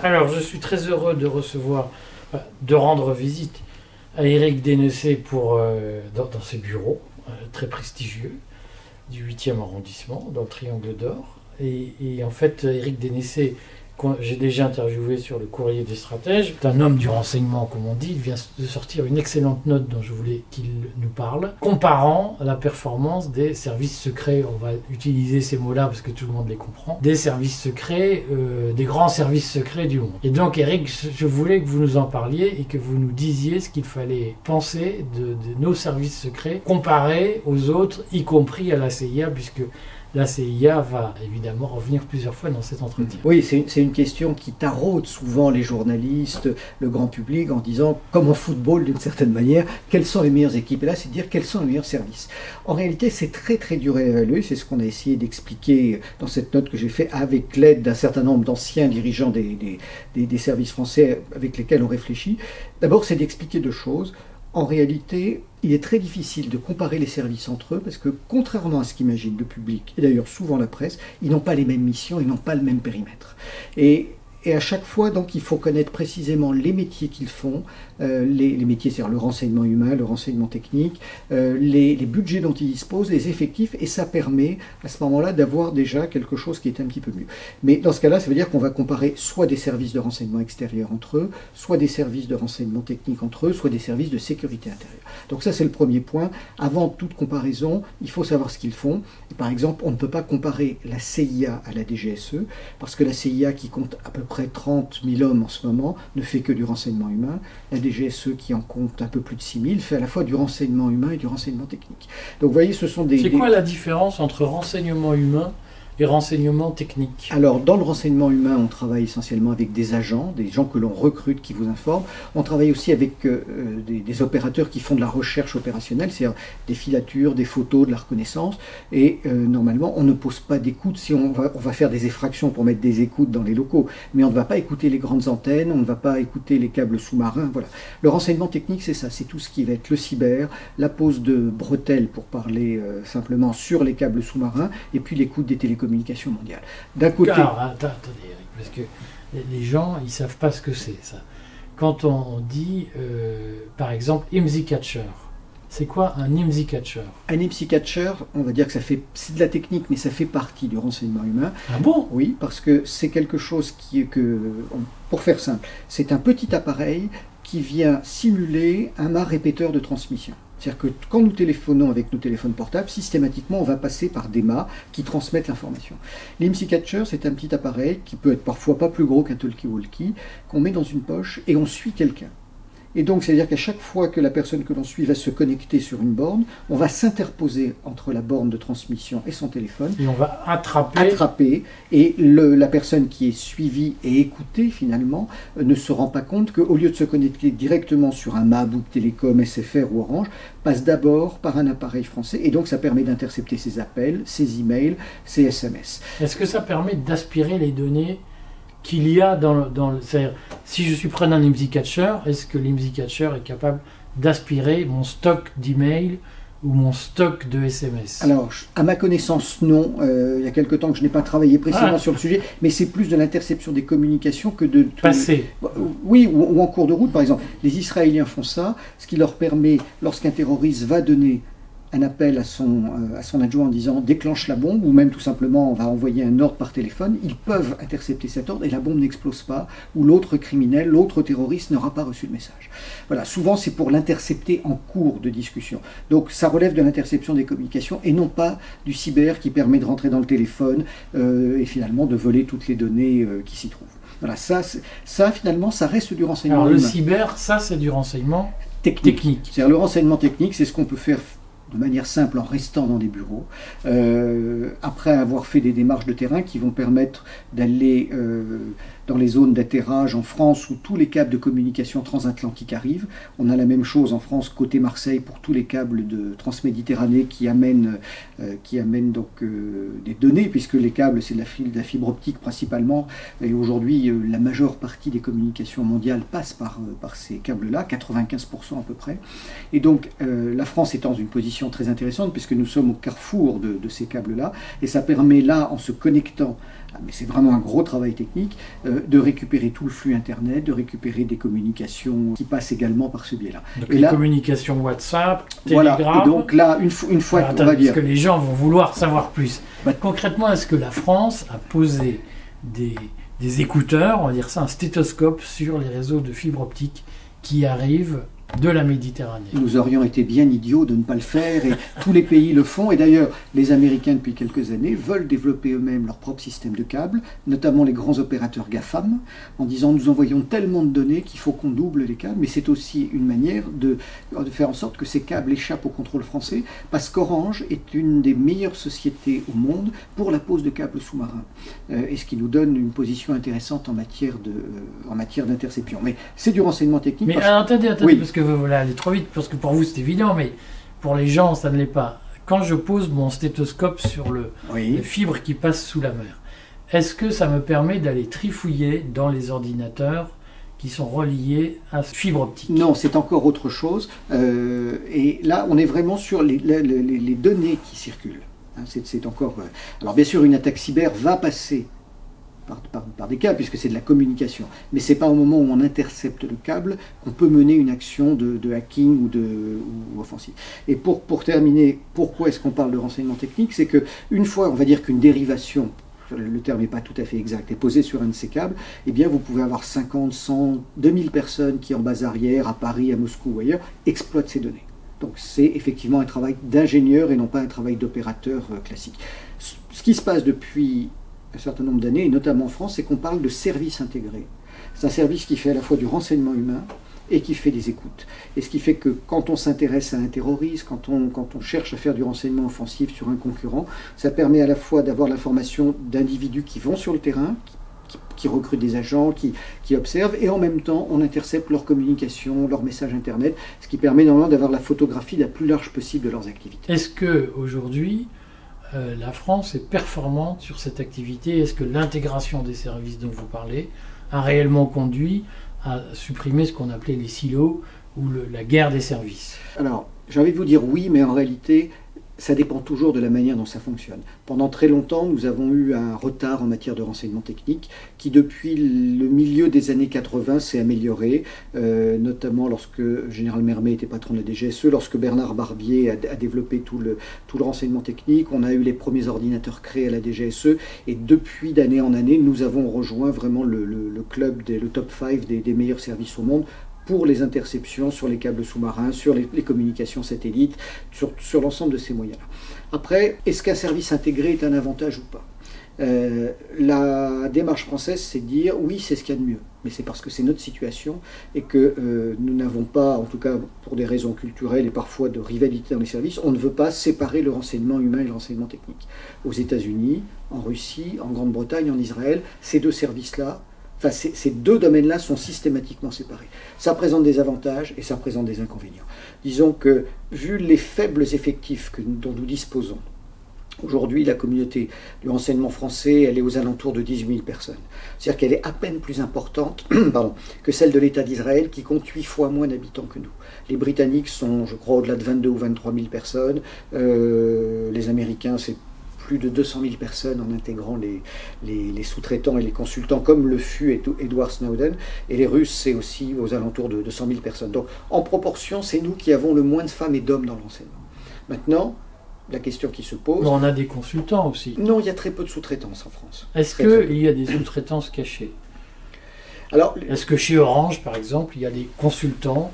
Alors, je suis très heureux de de rendre visite à Éric Dénessé dans ses bureaux, très prestigieux, du 8e arrondissement, dans le Triangle d'Or. Et en fait, Éric Dénessé, j'ai déjà interviewé sur le Courrier des Stratèges, c'est un homme du renseignement, comme on dit. Il vient de sortir une excellente note dont je voulais qu'il nous parle, comparant la performance des services secrets, on va utiliser ces mots-là parce que tout le monde les comprend, des services secrets, des grands services secrets du monde. Et donc, Éric, je voulais que vous nous en parliez et que vous nous disiez ce qu'il fallait penser de nos services secrets comparés aux autres, y compris à la CIA, puisque la CIA va évidemment revenir plusieurs fois dans cet entretien. Oui, c'est une question qui taraude souvent les journalistes, le grand public, en disant, comme en football d'une certaine manière, quelles sont les meilleures équipes. Et là, c'est de dire quels sont les meilleurs services. En réalité, c'est très très dur à évaluer. C'est ce qu'on a essayé d'expliquer dans cette note que j'ai faite avec l'aide d'un certain nombre d'anciens dirigeants des services français avec lesquels on réfléchit. D'abord, c'est d'expliquer deux choses. En réalité, il est très difficile de comparer les services entre eux parce que, contrairement à ce qu'imagine le public, et d'ailleurs souvent la presse, ils n'ont pas les mêmes missions, ils n'ont pas le même périmètre. Et à chaque fois, donc, il faut connaître précisément les métiers qu'ils font, les métiers, c'est-à-dire le renseignement humain, le renseignement technique, les budgets dont ils disposent, les effectifs, et ça permet à ce moment-là d'avoir déjà quelque chose qui est un petit peu mieux. Mais dans ce cas-là, ça veut dire qu'on va comparer soit des services de renseignement extérieur entre eux, soit des services de renseignement technique entre eux, soit des services de sécurité intérieure. Donc ça, c'est le premier point. Avant toute comparaison, il faut savoir ce qu'ils font. Et par exemple, on ne peut pas comparer la CIA à la DGSE, parce que la CIA, qui compte à peu près 30 000 hommes en ce moment, ne fait que du renseignement humain. La DGSE, qui en compte un peu plus de 6 000, fait à la fois du renseignement humain et du renseignement technique. Donc vous voyez, ce sont des... C'est quoi la différence entre renseignement humain et renseignement technique? Alors, dans le renseignement humain, on travaille essentiellement avec des agents, des gens que l'on recrute qui vous informent. On travaille aussi avec des opérateurs qui font de la recherche opérationnelle, c'est-à-dire des filatures, des photos, de la reconnaissance. Et normalement, on ne pose pas d'écoute. Si on va faire des effractions pour mettre des écoutes dans les locaux, mais on ne va pas écouter les grandes antennes, on ne va pas écouter les câbles sous-marins. Voilà. Le renseignement technique, c'est ça, c'est tout ce qui va être le cyber, la pose de bretelles, pour parler simplement, sur les câbles sous-marins, et puis l'écoute des télécommunications mondiales. D'un côté... Alors, attendez, Eric, parce que les gens, ils ne savent pas ce que c'est, ça. Quand on dit, par exemple, IMSI Catcher, c'est quoi un IMSI Catcher? Un IMSI Catcher, on va dire que c'est de la technique, mais ça fait partie du renseignement humain. Ah bon? Oui, parce que c'est quelque chose pour faire simple, c'est un petit appareil qui vient simuler un mât répéteur de transmission. C'est-à-dire que quand nous téléphonons avec nos téléphones portables, systématiquement, on va passer par des mâts qui transmettent l'information. L'IMSI Catcher, c'est un petit appareil qui peut être parfois pas plus gros qu'un talkie-walkie, qu'on met dans une poche et on suit quelqu'un. Et donc, c'est-à-dire qu'à chaque fois que la personne que l'on suit va se connecter sur une borne, on va s'interposer entre la borne de transmission et son téléphone. Et on va attraper. Et la personne qui est suivie et écoutée, finalement, ne se rend pas compte qu'au lieu de se connecter directement sur un mât, Bouygues Télécom, SFR ou Orange, passe d'abord par un appareil français. Et donc, ça permet d'intercepter ses appels, ses emails, ses SMS. Est-ce que ça permet d'aspirer les données qu'il y a c'est-à-dire, si je suis preneur d'IMSI Catcher, est-ce que l'IMSI Catcher est capable d'aspirer mon stock d'emails ou mon stock de SMS? Alors, à ma connaissance, non. Il y a quelque temps que je n'ai pas travaillé précisément sur le sujet, mais c'est plus de l'interception des communications que de... Passer. Oui, ou en cours de route, par exemple. Les Israéliens font ça, ce qui leur permet, lorsqu'un terroriste va donner un appel à son adjoint en disant déclenche la bombe, ou même tout simplement on va envoyer un ordre par téléphone, ils peuvent intercepter cet ordre et la bombe n'explose pas, ou l'autre criminel, l'autre terroriste n'aura pas reçu le message. Voilà, souvent c'est pour l'intercepter en cours de discussion. Donc ça relève de l'interception des communications et non pas du cyber qui permet de rentrer dans le téléphone et finalement de voler toutes les données qui s'y trouvent. Voilà, ça finalement ça reste du renseignement humain. Alors le cyber, ça c'est du renseignement technique. C'est-à-dire le renseignement technique, c'est ce qu'on peut faire de manière simple en restant dans des bureaux, après avoir fait des démarches de terrain qui vont permettre d'aller dans les zones d'atterrage en France où tous les câbles de communication transatlantique arrivent. On a la même chose en France côté Marseille pour tous les câbles de Transméditerranée qui amènent donc des données, puisque les câbles c'est de la fibre optique principalement, et aujourd'hui la majeure partie des communications mondiales passe par ces câbles-là, 95% à peu près. Et donc la France est dans une position très intéressante puisque nous sommes au carrefour de ces câbles-là, et ça permet là, en se connectant, mais c'est vraiment un gros travail technique, de récupérer tout le flux Internet, de récupérer des communications qui passent également par ce biais-là. Donc les communications WhatsApp, Telegram... Voilà, et donc là, une fois qu'on va dire... Parce que les gens vont vouloir savoir plus. Concrètement, est-ce que la France a posé des écouteurs, on va dire ça, un stéthoscope sur les réseaux de fibre optique qui arrivent de la Méditerranée? Nous aurions été bien idiots de ne pas le faire, et tous les pays le font, et d'ailleurs les Américains depuis quelques années veulent développer eux-mêmes leur propre système de câbles, notamment les grands opérateurs GAFAM, en disant nous envoyons tellement de données qu'il faut qu'on double les câbles, mais c'est aussi une manière de faire en sorte que ces câbles échappent au contrôle français, parce qu'Orange est une des meilleures sociétés au monde pour la pose de câbles sous-marins, et ce qui nous donne une position intéressante en matière d'interception. Mais c'est du renseignement technique. Mais attendez, oui. Parce que vous voulez aller trop vite, parce que pour vous c'est évident, mais pour les gens ça ne l'est pas. Quand je pose mon stéthoscope sur le fibre qui passe sous la mer, est-ce que ça me permet d'aller trifouiller dans les ordinateurs qui sont reliés à cette fibre optique? Non, c'est encore autre chose. Et là, on est vraiment sur les données qui circulent. Hein, c'est encore. Alors bien sûr, une attaque cyber va passer par des câbles, puisque c'est de la communication. Mais ce n'est pas au moment où on intercepte le câble qu'on peut mener une action de hacking ou offensive. Et pour terminer, pourquoi est-ce qu'on parle de renseignement technique? C'est qu'une fois, on va dire qu'une dérivation, le terme n'est pas tout à fait exact, est posée sur un de ces câbles, eh bien vous pouvez avoir 50, 100, 2000 personnes qui, en base arrière, à Paris, à Moscou ou ailleurs, exploitent ces données. Donc c'est effectivement un travail d'ingénieur et non pas un travail d'opérateur classique. Ce qui se passe depuis un certain nombre d'années, et notamment en France, c'est qu'on parle de service intégré. C'est un service qui fait à la fois du renseignement humain et qui fait des écoutes. Et ce qui fait que quand on s'intéresse à un terroriste, quand on cherche à faire du renseignement offensif sur un concurrent, ça permet à la fois d'avoir l'information d'individus qui vont sur le terrain, qui recrutent des agents, qui observent, et en même temps, on intercepte leurs communications, leurs messages Internet, ce qui permet normalement d'avoir la photographie la plus large possible de leurs activités. Est-ce qu'aujourd'hui, la France est performante sur cette activité? Est-ce que l'intégration des services dont vous parlez a réellement conduit à supprimer ce qu'on appelait les silos ou la guerre des services? Alors, j'ai envie de vous dire oui, mais en réalité, ça dépend toujours de la manière dont ça fonctionne. Pendant très longtemps, nous avons eu un retard en matière de renseignement technique qui, depuis le milieu des années 80, s'est amélioré, notamment lorsque Général Mermet était patron de la DGSE, lorsque Bernard Barbier a développé tout le renseignement technique. On a eu les premiers ordinateurs créés à la DGSE, et depuis d'année en année, nous avons rejoint vraiment le club, le top 5 des meilleurs services au monde, pour les interceptions sur les câbles sous-marins, sur les communications satellites, sur l'ensemble de ces moyens-là. Après, est-ce qu'un service intégré est un avantage ou pas? La démarche française, c'est de dire oui, c'est ce qu'il y a de mieux, mais c'est parce que c'est notre situation et que nous n'avons pas, en tout cas pour des raisons culturelles et parfois de rivalité dans les services, on ne veut pas séparer le renseignement humain et le renseignement technique. Aux États-Unis, en Russie, en Grande-Bretagne, en Israël, ces deux services-là, enfin, ces deux domaines-là sont systématiquement séparés. Ça présente des avantages et ça présente des inconvénients. Disons que, vu les faibles effectifs dont nous disposons, aujourd'hui, la communauté du renseignement français, elle est aux alentours de 18 000 personnes. C'est-à-dire qu'elle est à peine plus importante que celle de l'État d'Israël, qui compte 8 fois moins d'habitants que nous. Les Britanniques sont, je crois, au-delà de 22 ou 23 000 personnes. Les Américains, c'est plus de 200 000 personnes en intégrant les sous-traitants et les consultants, comme le fut Edward Snowden. Et les Russes, c'est aussi aux alentours de 200 000 personnes. Donc, en proportion, c'est nous qui avons le moins de femmes et d'hommes dans le renseignement. Maintenant, la question qui se pose... On a des consultants aussi. Non, il y a très peu de sous-traitance en France. Est-ce qu'il y a des sous-traitances cachées? Alors, est-ce que chez Orange, par exemple, il y a des consultants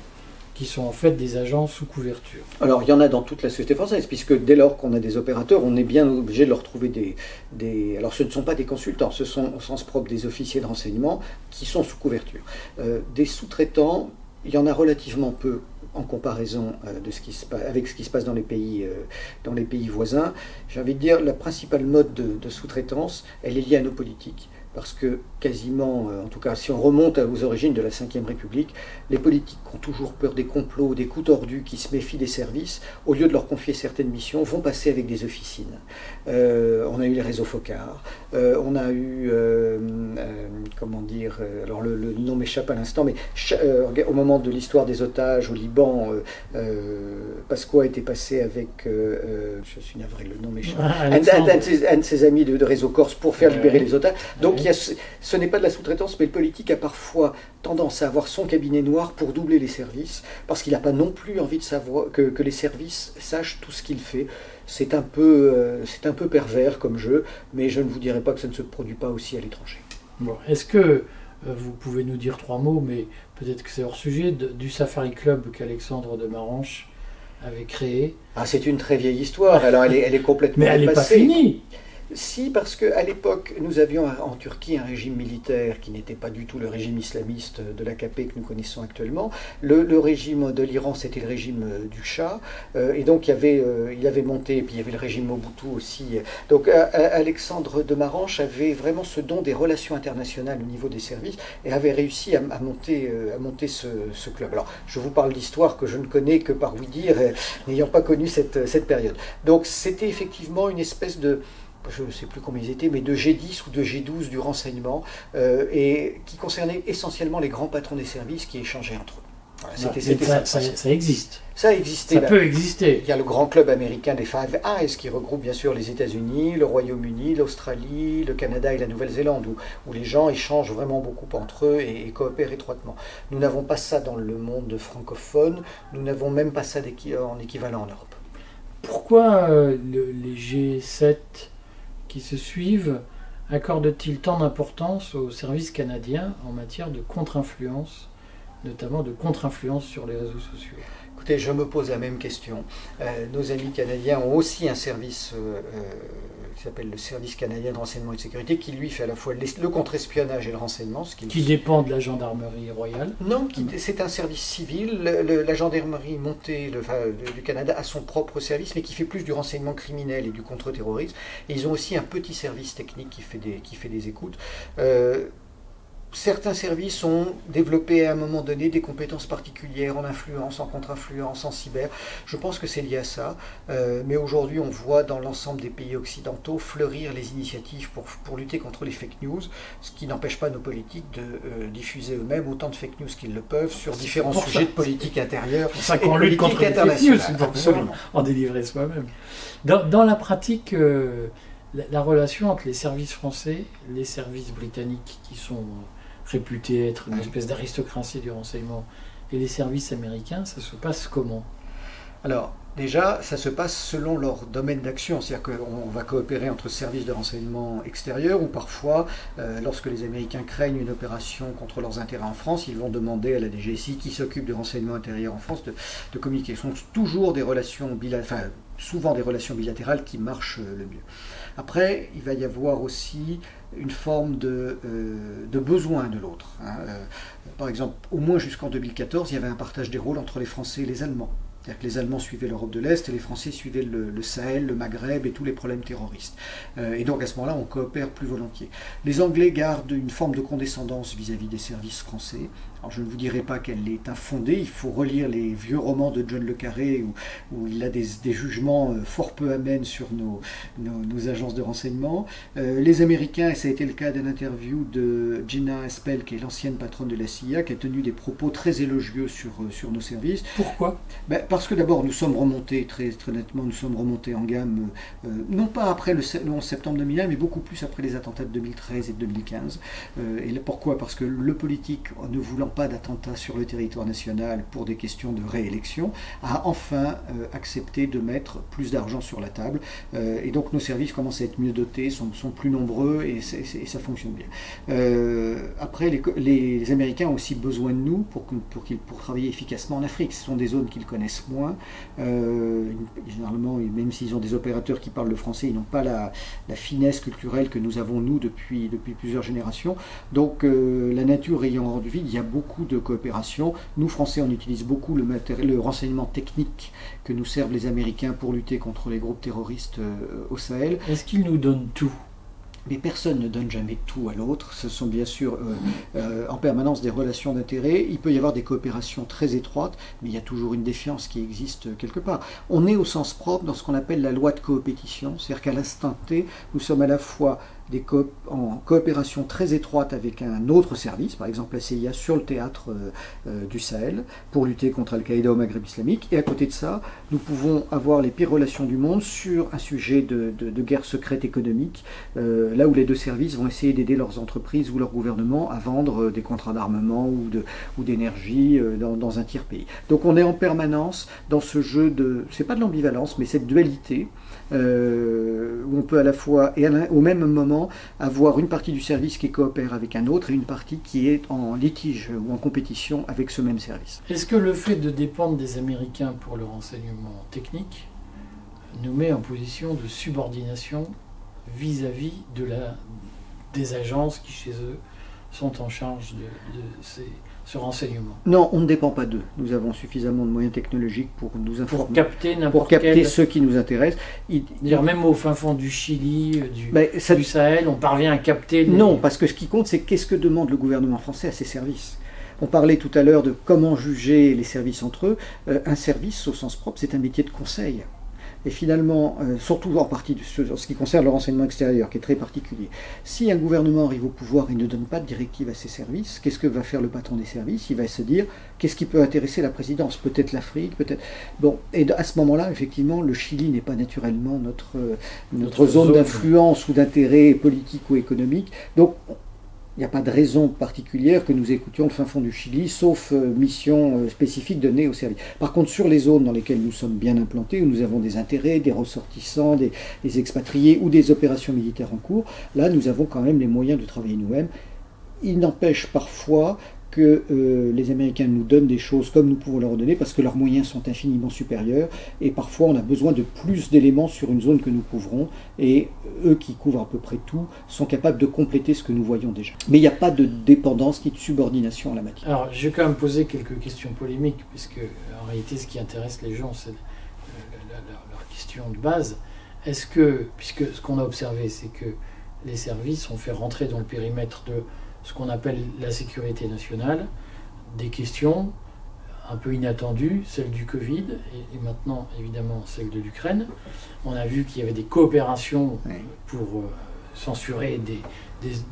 qui sont en fait des agents sous couverture? Alors, il y en a dans toute la société française, puisque dès lors qu'on a des opérateurs, on est bien obligé de leur trouver Alors, ce ne sont pas des consultants, ce sont au sens propre des officiers de renseignement qui sont sous couverture. Des sous-traitants, il y en a relativement peu en comparaison avec ce qui se passe dans les pays voisins. J'ai envie de dire, la principale mode de sous-traitance, elle est liée à nos politiques. Parce que quasiment, en tout cas si on remonte aux origines de la Ve République, les politiques ont toujours peur des complots, des coups tordus, qui se méfient des services, au lieu de leur confier certaines missions, vont passer avec des officines. On a eu les réseaux Focard, On a eu, comment dire, alors le nom m'échappe à l'instant, mais au moment de l'histoire des otages au Liban, Pasqua était passé avec, je suis navré, le nom m'échappe, un de ses amis de Réseau Corse pour faire libérer les otages. Donc ce n'est pas de la sous-traitance, mais le politique a parfois tendance à avoir son cabinet noir pour doubler les services, parce qu'il n'a pas non plus envie de savoir que les services sachent tout ce qu'il fait. C'est un peu pervers comme jeu, mais je ne vous dirai pas que ça ne se produit pas aussi à l'étranger. Bon, est-ce que vous pouvez nous dire 3 mots, mais peut-être que c'est hors sujet, du Safari Club qu'Alexandre de Maranche avait créé? Ah, c'est une très vieille histoire, alors elle est complètement mais elle n'est pas finie. Si, parce qu'à l'époque, nous avions en Turquie un régime militaire qui n'était pas du tout le régime islamiste de l'AKP que nous connaissons actuellement. Le régime de l'Iran, c'était le régime du Shah. Et donc, il avait monté, et puis il y avait le régime Mobutu aussi. Donc, Alexandre de Maranche avait vraiment ce don des relations internationales au niveau des services et avait réussi à monter ce club. Alors, je vous parle d'histoire que je ne connais que par ouï-dire, n'ayant pas connu cette période. Donc, c'était effectivement une espèce de... je ne sais plus combien ils étaient, mais de G10 ou de G12 du renseignement, et qui concernait essentiellement les grands patrons des services qui échangeaient entre eux. Voilà, ça existe. Ça existait. Ça peut exister. Il y a le grand club américain des Five Eyes qui regroupe bien sûr les États-Unis, le Royaume-Uni, l'Australie, le Canada et la Nouvelle-Zélande, où les gens échangent vraiment beaucoup entre eux et coopèrent étroitement. Nous n'avons pas ça dans le monde francophone, nous n'avons même pas ça en équivalent en Europe. Pourquoi les G7 qui se suivent accordent-ils tant d'importance aux services canadiens en matière de contre-influence, notamment de contre-influence sur les réseaux sociaux? Écoutez, je me pose la même question. Nos amis canadiens ont aussi un service qui s'appelle le Service canadien de renseignement et de sécurité, qui lui fait à la fois le contre-espionnage et le renseignement. Qui dépend de la gendarmerie royale? Non, c'est un service civil. La gendarmerie montée du Canada a son propre service, mais qui fait plus du renseignement criminel et du contre-terrorisme. Et ils ont aussi un petit service technique qui fait des écoutes. Certains services ont développé à un moment donné des compétences particulières en influence, en contre-influence, en cyber. Je pense que c'est lié à ça. Mais aujourd'hui, on voit dans l'ensemble des pays occidentaux fleurir les initiatives pour lutter contre les fake news, ce qui n'empêche pas nos politiques de diffuser eux-mêmes autant de fake news qu'ils le peuvent sur différents sujets de politique intérieure. C'est ça qu'on lutte contre les fake news, c'est pour en délivrer soi-même. Dans la pratique, la relation entre les services français, les services britanniques qui sont réputés être une espèce d'aristocratie du renseignement, et les services américains, ça se passe comment? Alors, déjà, ça se passe selon leur domaine d'action, c'est-à-dire qu'on va coopérer entre services de renseignement extérieurs, ou parfois, lorsque les Américains craignent une opération contre leurs intérêts en France, ils vont demander à la DGSI, qui s'occupe du renseignement intérieur en France, de communiquer. Ce sont toujours des relations bilatérales, souvent des relations bilatérales qui marchent le mieux. Après, il va y avoir aussi une forme de besoin de l'autre. Par exemple, au moins jusqu'en 2014, il y avait un partage des rôles entre les Français et les Allemands. C'est-à-dire que les Allemands suivaient l'Europe de l'Est et les Français suivaient le Sahel, le Maghreb et tous les problèmes terroristes. Et donc à ce moment-là, on coopère plus volontiers. Les Anglais gardent une forme de condescendance vis-à-vis des services français. Alors je ne vous dirai pas qu'elle est infondée, il faut relire les vieux romans de John le Carré où il a des jugements fort peu amènes sur nos agences de renseignement. Les Américains, et ça a été le cas d'une interview de Gina Haspel, qui est l'ancienne patronne de la CIA, qui a tenu des propos très élogieux sur nos services. Pourquoi? Parce que d'abord, nous sommes remontés, très nettement, nous sommes remontés en gamme, non pas après le 11 septembre 2001, mais beaucoup plus après les attentats de 2013 et de 2015. Et pourquoi? Parce que le politique, ne voulant pas d'attentats sur le territoire national pour des questions de réélection, a enfin accepté de mettre plus d'argent sur la table. Et donc nos services commencent à être mieux dotés, sont plus nombreux et ça fonctionne bien. Après, les Américains ont aussi besoin de nous pour travailler efficacement en Afrique. Ce sont des zones qu'ils connaissent moins. Généralement, même s'ils ont des opérateurs qui parlent le français, ils n'ont pas la finesse culturelle que nous avons, nous, depuis plusieurs générations. Donc, la nature ayant rendu vide, il y a beaucoup de coopération. Nous, Français, on utilise beaucoup le renseignement technique que nous servent les Américains pour lutter contre les groupes terroristes au Sahel. Est-ce qu'ils nous donnent tout? Mais personne ne donne jamais tout à l'autre. Ce sont bien sûr en permanence des relations d'intérêt. Il peut y avoir des coopérations très étroites, mais il y a toujours une défiance qui existe quelque part. On est au sens propre dans ce qu'on appelle la loi de coopétition, c'est-à-dire qu'à l'instant T, nous sommes à la fois en coopération très étroite avec un autre service, par exemple la CIA sur le théâtre du Sahel, pour lutter contre Al-Qaïda au Maghreb islamique. Et à côté de ça, nous pouvons avoir les pires relations du monde sur un sujet de guerre secrète économique, là où les deux services vont essayer d'aider leurs entreprises ou leurs gouvernements à vendre des contrats d'armement ou d'énergie dans un tiers pays. Donc on est en permanence dans ce jeu c'est pas de l'ambivalence, mais cette dualité, où on peut à la fois et au même moment avoir une partie du service qui coopère avec un autre et une partie qui est en litige ou en compétition avec ce même service. Est-ce que le fait de dépendre des Américains pour le renseignement technique nous met en position de subordination vis-à-vis des agences qui chez eux sont en charge de ce renseignement? Non, on ne dépend pas d'eux. Nous avons suffisamment de moyens technologiques pour nous informer. Pour capter ceux qui nous intéressent. Même au fin fond du Chili, du Sahel, on parvient à capter... Non, parce que ce qui compte, c'est qu'est-ce que demande le gouvernement français à ses services. On parlait tout à l'heure de comment juger les services entre eux. Un service, au sens propre, c'est un métier de conseil. Et finalement, surtout en partie en ce qui concerne le renseignement extérieur, qui est très particulier, si un gouvernement arrive au pouvoir et ne donne pas de directive à ses services, qu'est-ce que va faire le patron des services? Il va se dire, qu'est-ce qui peut intéresser la présidence? Peut-être l'Afrique, peut-être... Bon, et à ce moment-là, effectivement, le Chili n'est pas naturellement notre zone d'influence ou d'intérêt politique ou économique. Donc, il n'y a pas de raison particulière que nous écoutions le fin fond du Chili, sauf mission spécifique donnée au service. Par contre, sur les zones dans lesquelles nous sommes bien implantés, où nous avons des intérêts, des ressortissants, des expatriés ou des opérations militaires en cours, là, nous avons quand même les moyens de travailler nous-mêmes. Il n'empêche parfois que les Américains nous donnent des choses comme nous pouvons leur donner parce que leurs moyens sont infiniment supérieurs et parfois on a besoin de plus d'éléments sur une zone que nous couvrons et eux qui couvrent à peu près tout sont capables de compléter ce que nous voyons déjà. Mais il n'y a pas de dépendance ni de subordination à la matière. Alors je vais quand même poser quelques questions polémiques puisque en réalité ce qui intéresse les gens c'est leur question de base. Est-ce que, puisque ce qu'on a observé c'est que les services ont fait rentrer dans le périmètre de ce qu'on appelle la sécurité nationale, des questions un peu inattendues, celle du Covid et maintenant évidemment celle de l'Ukraine. On a vu qu'il y avait des coopérations pour censurer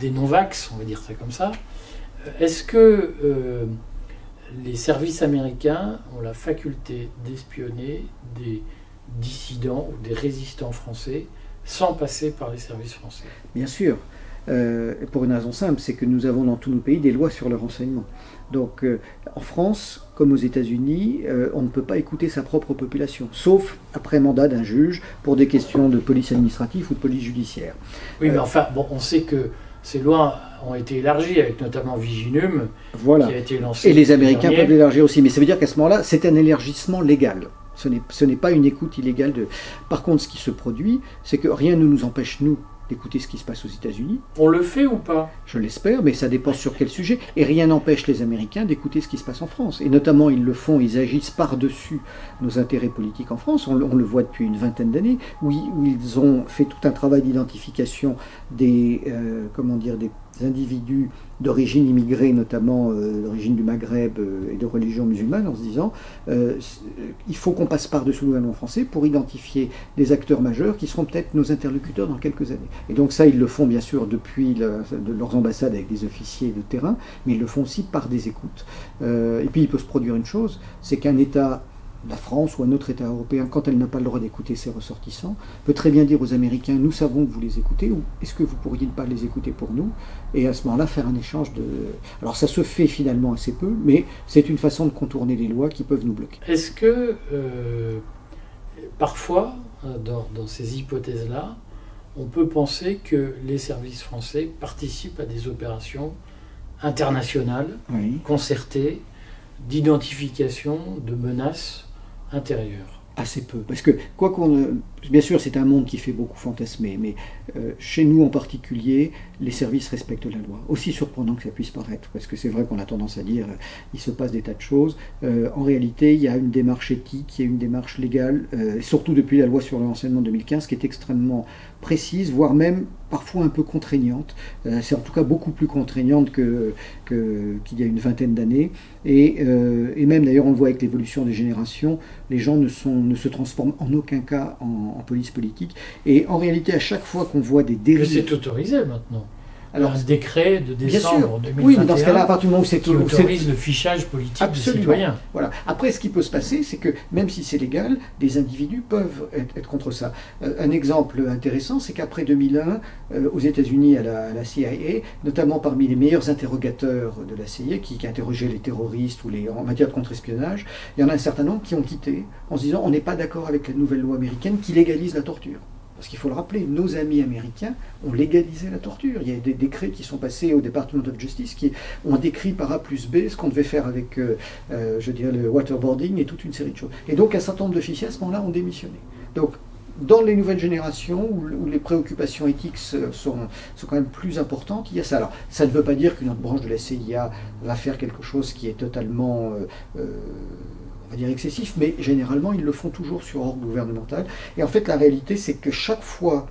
des non-vax, on va dire ça comme ça. Est-ce que les services américains ont la faculté d'espionner des dissidents ou des résistants français sans passer par les services français? Bien sûr. Pour une raison simple, c'est que nous avons dans tous nos pays des lois sur le renseignement. Donc en France, comme aux États-Unis, on ne peut pas écouter sa propre population, sauf après mandat d'un juge pour des questions de police administrative ou de police judiciaire. Oui, mais enfin, bon, on sait que ces lois ont été élargies, avec notamment Viginum, voilà, qui a été lancé. Et les Américains peuvent l'élargir aussi, mais ça veut dire qu'à ce moment-là, c'est un élargissement légal. Ce n'est pas une écoute illégale. Par contre, ce qui se produit, c'est que rien ne nous empêche, nous, d'écouter ce qui se passe aux États-Unis. On le fait ou pas? Je l'espère, mais ça dépend sur quel sujet. Et rien n'empêche les Américains d'écouter ce qui se passe en France. Et notamment, ils le font, ils agissent par-dessus nos intérêts politiques en France. On le voit depuis une vingtaine d'années, où ils ont fait tout un travail d'identification des individus d'origine immigrée, notamment d'origine du Maghreb et de religion musulmane, en se disant il faut qu'on passe par-dessus le gouvernement français pour identifier des acteurs majeurs qui seront peut-être nos interlocuteurs dans quelques années. Et donc ça, ils le font bien sûr depuis leurs ambassades avec des officiers de terrain, mais ils le font aussi par des écoutes. Et puis il peut se produire une chose, c'est qu'un État, la France ou un autre État européen, quand elle n'a pas le droit d'écouter ses ressortissants, peut très bien dire aux Américains, nous savons que vous les écoutez, ou est-ce que vous pourriez ne pas les écouter pour nous? Et à ce moment-là, faire un échange de... Alors ça se fait finalement assez peu, mais c'est une façon de contourner les lois qui peuvent nous bloquer. Est-ce que, parfois, dans ces hypothèses-là, on peut penser que les services français participent à des opérations internationales, concertées, d'identification de menaces intérieures? Assez peu. Parce que, bien sûr, c'est un monde qui fait beaucoup fantasmer, mais chez nous en particulier, les services respectent la loi. Aussi surprenant que ça puisse paraître, parce que c'est vrai qu'on a tendance à dire il se passe des tas de choses. En réalité, il y a une démarche éthique, il y a une démarche légale, surtout depuis la loi sur le renseignement de 2015, qui est extrêmement précise, voire même parfois un peu contraignante. C'est en tout cas beaucoup plus contraignante qu'il y a une vingtaine d'années. Et même d'ailleurs, on le voit avec l'évolution des générations, les gens ne se transforment en aucun cas en en police politique. Et en réalité, à chaque fois qu'on voit des Que dérives... c'est autorisé maintenant. Alors, Un décret de bien sûr, décembre 2021 oui, mais dans ce cas-là, à partir du moment où c'est qui autorise le fichage politique Absolument. des citoyens. Voilà. Après, ce qui peut se passer, c'est que même si c'est légal, des individus peuvent être contre ça. Un exemple intéressant, c'est qu'après 2001, aux États-Unis, à la CIA, notamment parmi les meilleurs interrogateurs de la CIA, qui interrogeaient les terroristes ou en matière de contre-espionnage, il y en a un certain nombre qui ont quitté en se disant on n'est pas d'accord avec la nouvelle loi américaine qui légalise la torture. Parce qu'il faut le rappeler, nos amis américains ont légalisé la torture. Il y a des décrets qui sont passés au Department of Justice qui ont décrit par A plus B ce qu'on devait faire avec, je dirais, le waterboarding et toute une série de choses. Et donc un certain nombre d'officiers à ce moment-là ont démissionné. Donc dans les nouvelles générations où les préoccupations éthiques sont quand même plus importantes, il y a ça. Alors ça ne veut pas dire qu'une autre branche de la CIA va faire quelque chose qui est totalement... on va dire excessif, mais généralement ils le font toujours sur ordre gouvernemental. Et en fait la réalité c'est que chaque fois,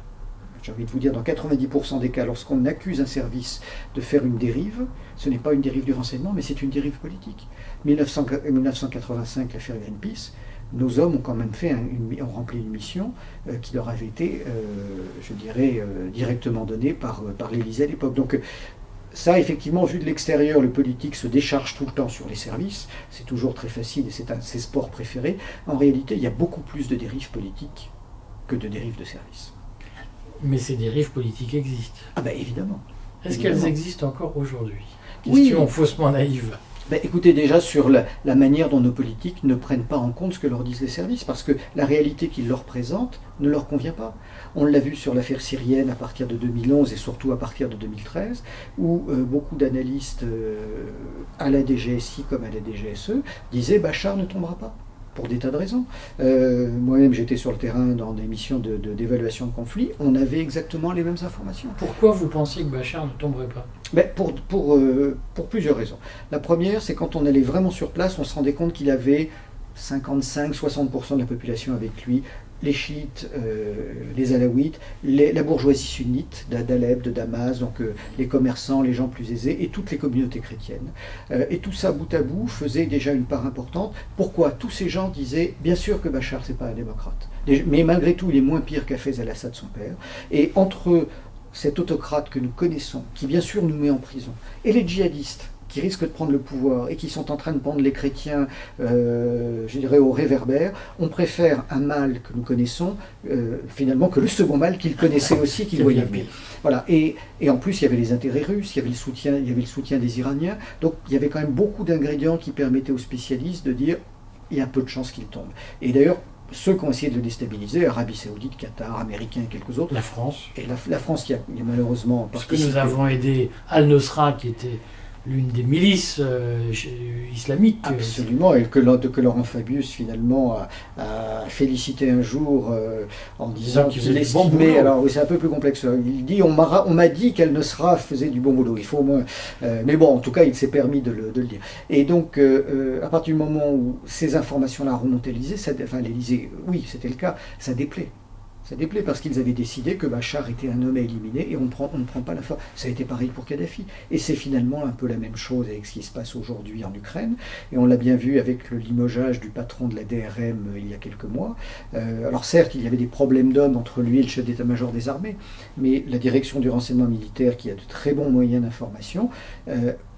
j'ai envie de vous dire dans 90% des cas, lorsqu'on accuse un service de faire une dérive, ce n'est pas une dérive du renseignement, mais c'est une dérive politique. 1985, l'affaire Greenpeace, nos hommes ont quand même ont rempli une mission qui leur avait été, je dirais, directement donnée par l'Élysée à l'époque. Donc ça, effectivement, vu de l'extérieur, le politique se décharge tout le temps sur les services. C'est toujours très facile et c'est un de ses sports préférés. En réalité, il y a beaucoup plus de dérives politiques que de dérives de services. Mais ces dérives politiques existent. Ah ben évidemment. Est-ce qu'elles existent encore aujourd'hui? Oui. Question faussement naïve. Ben, écoutez, déjà sur la manière dont nos politiques ne prennent pas en compte ce que leur disent les services, parce que la réalité qu'ils leur présentent ne leur convient pas. On l'a vu sur l'affaire syrienne à partir de 2011 et surtout à partir de 2013, où beaucoup d'analystes à la DGSI comme à la DGSE disaient Bachar ne tombera pas, pour des tas de raisons. Moi-même, j'étais sur le terrain dans des missions d'évaluation de conflits, on avait exactement les mêmes informations. Pourquoi vous pensiez que Bachar ne tomberait pas? Ben, pour plusieurs raisons. La première, c'est quand on allait vraiment sur place, on se rendait compte qu'il avait 55-60% de la population avec lui, les chiites, les alaouites, la bourgeoisie sunnite d'Alep, de Damas, donc les commerçants, les gens plus aisés, et toutes les communautés chrétiennes. Et tout ça, bout à bout, faisait déjà une part importante. Pourquoi? Tous ces gens disaient, bien sûr que Bachar, c'est pas un démocrate, mais malgré tout, il est moins pire qu'Hafez al-Assad, son père. Et entre cet autocrate que nous connaissons, qui bien sûr nous met en prison, et les djihadistes, qui risquent de prendre le pouvoir et qui sont en train de prendre les chrétiens, je dirais, au réverbère, on préfère un mal que nous connaissons, finalement, que le second mal qu'ils connaissaient aussi, qu'ils voyaient venir. Voilà. Et en plus, il y avait les intérêts russes, il y avait le soutien des Iraniens, donc il y avait quand même beaucoup d'ingrédients qui permettaient aux spécialistes de dire il y a peu de chances qu'il tombe. Et d'ailleurs, ceux qui ont essayé de le déstabiliser, Arabie Saoudite, Qatar, Américains et quelques autres. La France. Et la France qui a malheureusement parce que nous avons aidé Al-Nusra, qui était l'une des milices islamiques. Absolument, et que Laurent Fabius finalement a félicité un jour en disant qu'il estimait. Alors oui, c'est un peu plus complexe. Il dit on m'a dit qu'Al-Nusra faisait du bon boulot. Il faut au moins. Mais bon, en tout cas, il s'est permis de le dire. Et donc, à partir du moment où ces informations-là remontaient à l'Élysée, enfin l'Élysée, oui, c'était le cas, ça déplaît. Ça déplaît parce qu'ils avaient décidé que Bachar était un homme à éliminer et on ne prend pas la force. Ça a été pareil pour Kadhafi. Et c'est finalement un peu la même chose avec ce qui se passe aujourd'hui en Ukraine. Et on l'a bien vu avec le limogeage du patron de la DRM il y a quelques mois. Alors certes, il y avait des problèmes d'hommes entre lui et le chef d'état-major des armées, mais la direction du renseignement militaire, qui a de très bons moyens d'information,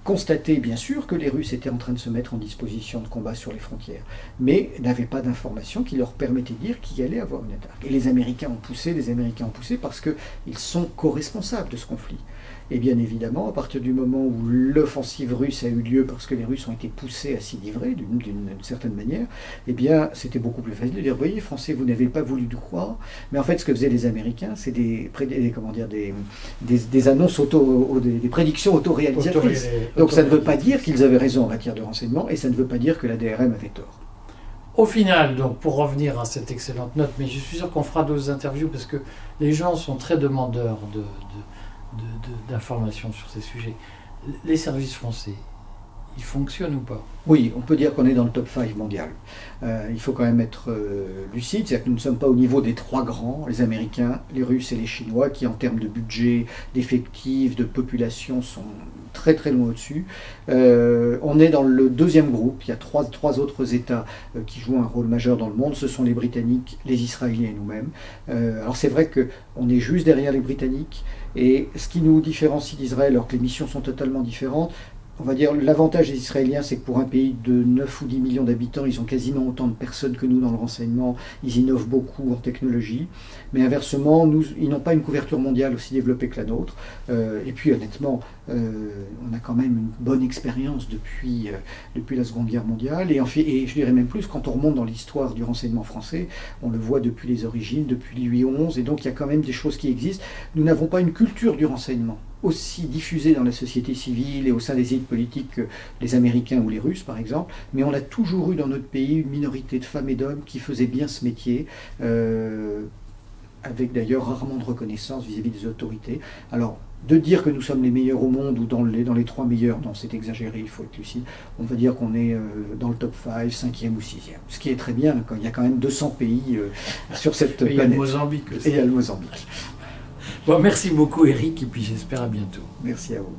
constatait bien sûr que les Russes étaient en train de se mettre en disposition de combat sur les frontières, mais n'avaient pas d'informations qui leur permettaient de dire qu'il y allait avoir une attaque. Et les Américains ont poussé parce qu'ils sont co-responsables de ce conflit. Et bien évidemment, à partir du moment où l'offensive russe a eu lieu parce que les Russes ont été poussés à s'y livrer d'une certaine manière, eh bien c'était beaucoup plus facile de dire, voyez, Français, vous n'avez pas voulu nous croire, mais en fait ce que faisaient les Américains, c'est des annonces des prédictions autoréalisatrices. Donc ça ne veut pas dire qu'ils avaient raison en matière de renseignement, et ça ne veut pas dire que la DRM avait tort. Au final, donc, pour revenir à cette excellente note, mais je suis sûr qu'on fera d'autres interviews parce que les gens sont très demandeurs d'informations sur ces sujets. Les services français, il fonctionne ou pas? Oui, on peut dire qu'on est dans le top 5 mondial. Il faut quand même être lucide, c'est-à-dire que nous ne sommes pas au niveau des trois grands, les Américains, les Russes et les Chinois, qui en termes de budget, d'effectifs, de population sont très très loin au-dessus. On est dans le deuxième groupe, il y a trois autres États qui jouent un rôle majeur dans le monde, ce sont les Britanniques, les Israéliens et nous-mêmes. Alors c'est vrai qu'on est juste derrière les Britanniques, et ce qui nous différencie d'Israël, alors que les missions sont totalement différentes, on va dire l'avantage des Israéliens, c'est que pour un pays de 9 ou 10 millions d'habitants, ils ont quasiment autant de personnes que nous dans le renseignement, ils innovent beaucoup en technologie, mais inversement, ils n'ont pas une couverture mondiale aussi développée que la nôtre, et puis honnêtement, on a quand même une bonne expérience depuis la Seconde Guerre mondiale, et je dirais même plus, quand on remonte dans l'histoire du renseignement français, on le voit depuis les origines, depuis Louis XI, et donc il y a quand même des choses qui existent. Nous n'avons pas une culture du renseignement aussi diffusée dans la société civile et au sein des élites politiques que les Américains ou les Russes, par exemple, mais on a toujours eu dans notre pays une minorité de femmes et d'hommes qui faisaient bien ce métier, avec d'ailleurs rarement de reconnaissance vis-à-vis des autorités. Alors, de dire que nous sommes les meilleurs au monde ou dans les trois meilleurs, non, c'est exagéré, il faut être lucide. On va dire qu'on est dans le top 5, 5e ou 6e, ce qui est très bien, il y a quand même 200 pays sur cette planète. Il y a le Mozambique aussi. Et il y a le Mozambique. Bon, merci beaucoup Eric, et puis j'espère à bientôt. Merci à vous.